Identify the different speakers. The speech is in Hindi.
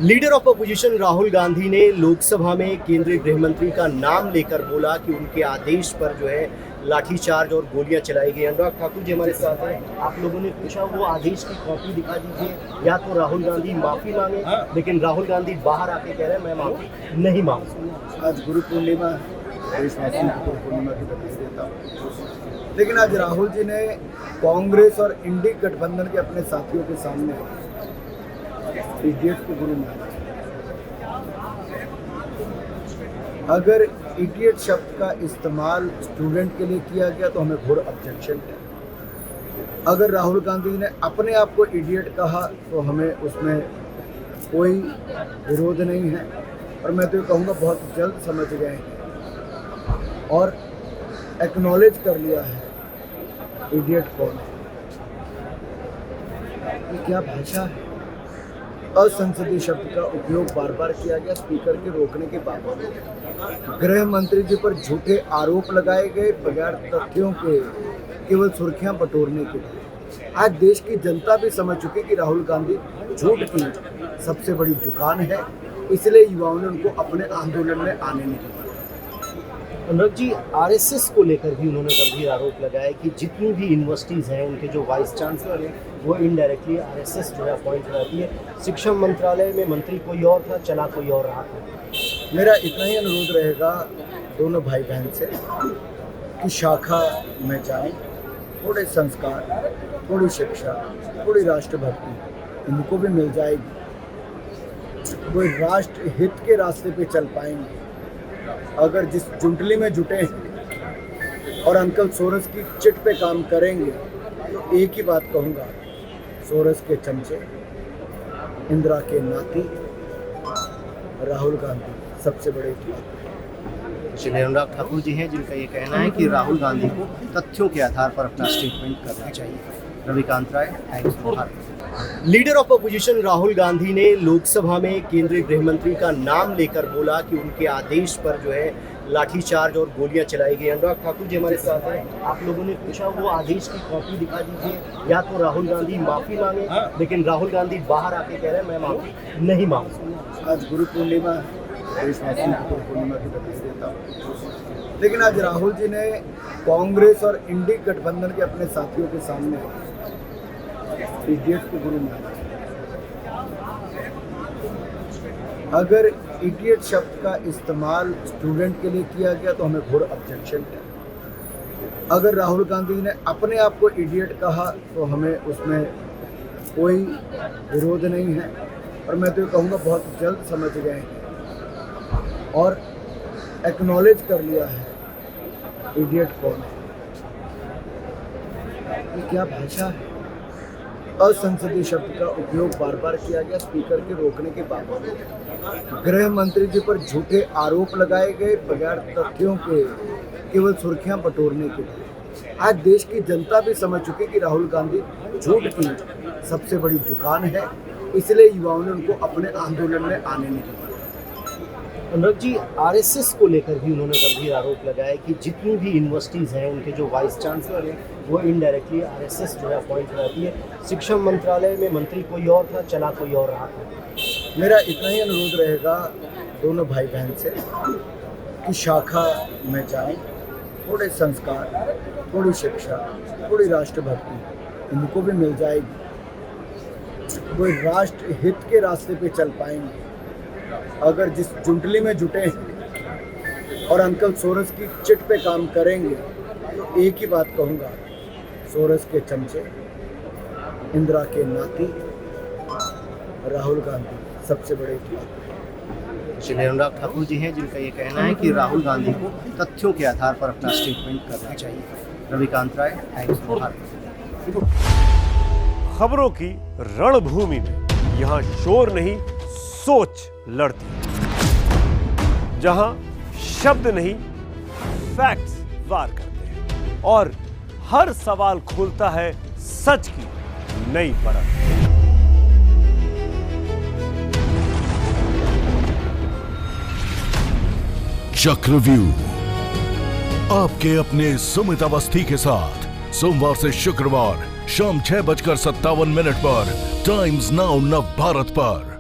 Speaker 1: Leader of opposition Rahul Gandhi ने लोकसभा में केंद्रीय गृह मंत्री का नाम लेकर बोला कि उनके आदेश पर जो है लाठीचार्ज और गोलियां चलाई गई। अनुराग ठाकुर जी हमारे साथ हैं। आप लोगों ने पूछा वो आदेश की कॉपी दिखा दीजिए, या तो राहुल गांधी माफी मांगे, लेकिन राहुल गांधी बाहर आके कह रहे हैं मैं माफी नहीं मांगूंगा।
Speaker 2: आज गुरु पूर्णिमा, देशवासियों को गुरु पूर्णिमा की बधाई देता हूँ। लेकिन आज राहुल जी ने कांग्रेस और इंडी गठबंधन के अपने साथियों के सामने इडियट को गुरु माना। अगर इडियट शब्द का इस्तेमाल स्टूडेंट के लिए किया गया तो हमें घोर ऑब्जेक्शन है। अगर राहुल गांधी ने अपने आप को इडियट कहा तो हमें उसमें कोई विरोध नहीं है, और मैं तो ये कहूँगा बहुत जल्द समझ गए हैं और एक्नॉलेज कर लिया है इडियट कौन है। ये क्या भाषा है? असंसदीय शब्द का उपयोग बार बार किया गया स्पीकर के रोकने के बावजूद। गृह मंत्री जी पर झूठे आरोप लगाए गए बगैर तथ्यों के, केवल सुर्खियां बटोरने के लिए। आज देश की जनता भी समझ चुकी कि राहुल गांधी झूठ की सबसे बड़ी दुकान है, इसलिए युवाओं ने उनको अपने आंदोलन में आने नहीं दिया।
Speaker 1: अनुराग जी, आरएसएस को लेकर भी उन्होंने गंभीर आरोप लगाया कि जितनी भी यूनिवर्सिटीज़ हैं उनके जो वाइस चांसलर हैं वो इनडायरेक्टली आरएसएस जो है अपॉइंट कराती है। शिक्षा मंत्रालय में मंत्री कोई और था, चला कोई और रहा था।
Speaker 2: मेरा इतना ही अनुरोध रहेगा दोनों भाई बहन से कि शाखा में जाएं, थोड़े संस्कार, थोड़ी शिक्षा, थोड़ी राष्ट्रभक्ति इनको भी मिल जाएगी। कोई राष्ट्र हित के रास्ते पे चल पाएंगे। अगर जिस जुंटली में जुटे हैं और अंकल सोरस की चिट पे काम करेंगे तो एक ही बात कहूँगा, सोरस के चमचे, इंदिरा के नाती, राहुल गांधी सबसे बड़े खिलाड़ी।
Speaker 1: श्री अनुराग ठाकुर जी हैं जिनका ये कहना है कि राहुल गांधी को तथ्यों के आधार पर अपना स्टेटमेंट करना चाहिए। Ravikant Rai, times of Bharat. Leader of opposition Rahul Gandhi ने लोकसभा में केंद्रीय गृह मंत्री का नाम लेकर बोला कि उनके आदेश पर जो है लाठीचार्ज और गोलियां चलाई गई। अनुराग ठाकुर जी हमारे साथ हैं। आप लोगों ने पूछा वो आदेश की कॉपी दिखा दीजिए, या तो राहुल गांधी माफी मांगे, लेकिन राहुल गांधी बाहर आके कह रहे हैं मैं माफी नहीं मांगूंगा।
Speaker 2: आज गुरु पूर्णिमा, देशवासियों को गुरु पूर्णिमा की बधाई देता हूँ। लेकिन आज राहुल जी ने कांग्रेस और इंडी गठबंधन के अपने साथियों के सामने इडियट को गुरु माना। अगर इडियट शब्द का इस्तेमाल स्टूडेंट के लिए किया गया तो हमें घोर ऑब्जेक्शन है। अगर राहुल गांधी ने अपने आप को इडियट कहा तो हमें उसमें कोई विरोध नहीं है, और मैं तो ये कहूँगा बहुत जल्द समझ गए हैं और एक्नॉलेज कर लिया है इडियट कौन है। ये क्या भाषा है? असंसदीय शब्द का उपयोग बार बार किया गया स्पीकर के रोकने के बावजूद। गृह मंत्री जी पर झूठे आरोप लगाए गए बगैर तथ्यों के, केवल सुर्खियां बटोरने के लिए। आज देश की जनता भी समझ चुकी कि राहुल गांधी झूठ की सबसे बड़ी दुकान है, इसलिए युवाओं ने उनको अपने आंदोलन में आने नहीं दिया।
Speaker 1: अनुराग जी, आरएसएस को लेकर भी उन्होंने गंभीर आरोप लगाया कि जितनी भी यूनिवर्सिटीज़ हैं उनके जो वाइस चांसलर हैं वो इनडायरेक्टली आरएसएस जो है अपॉइंट कराती है। शिक्षा मंत्रालय में मंत्री कोई और था, चला कोई और रहा था।
Speaker 2: मेरा इतना ही अनुरोध रहेगा दोनों भाई बहन से कि शाखा में जाएं, थोड़े संस्कार, थोड़ी शिक्षा, थोड़ी राष्ट्रभक्ति इनको भी मिल जाएगी। कोई राष्ट्र हित के रास्ते पे चल पाएंगे। अगर जिस जुंटली में जुटे हैं और अंकल सोरस की चिट पे काम करेंगे तो एक ही बात कहूँगा, सोरस के चमचे, इंदिरा के नाती, राहुल गांधी सबसे बड़े खिलाड़ी।
Speaker 1: श्री अनुराग ठाकुर जी हैं जिनका ये कहना है कि राहुल गांधी को तथ्यों के आधार पर अपना स्टेटमेंट करना चाहिए। Ravikant Rai, times of Bharat.
Speaker 3: खबरों की रणभूमि में यहाँ शोर नहीं सोच लड़ती है, जहां शब्द नहीं फैक्ट्स वार करते हैं और हर सवाल खोलता है सच की नई परत।
Speaker 4: चक्रव्यूह आपके अपने सुमित अवस्थी के साथ सोमवार से शुक्रवार शाम 6:57 पर टाइम्स नाउ नव भारत पर।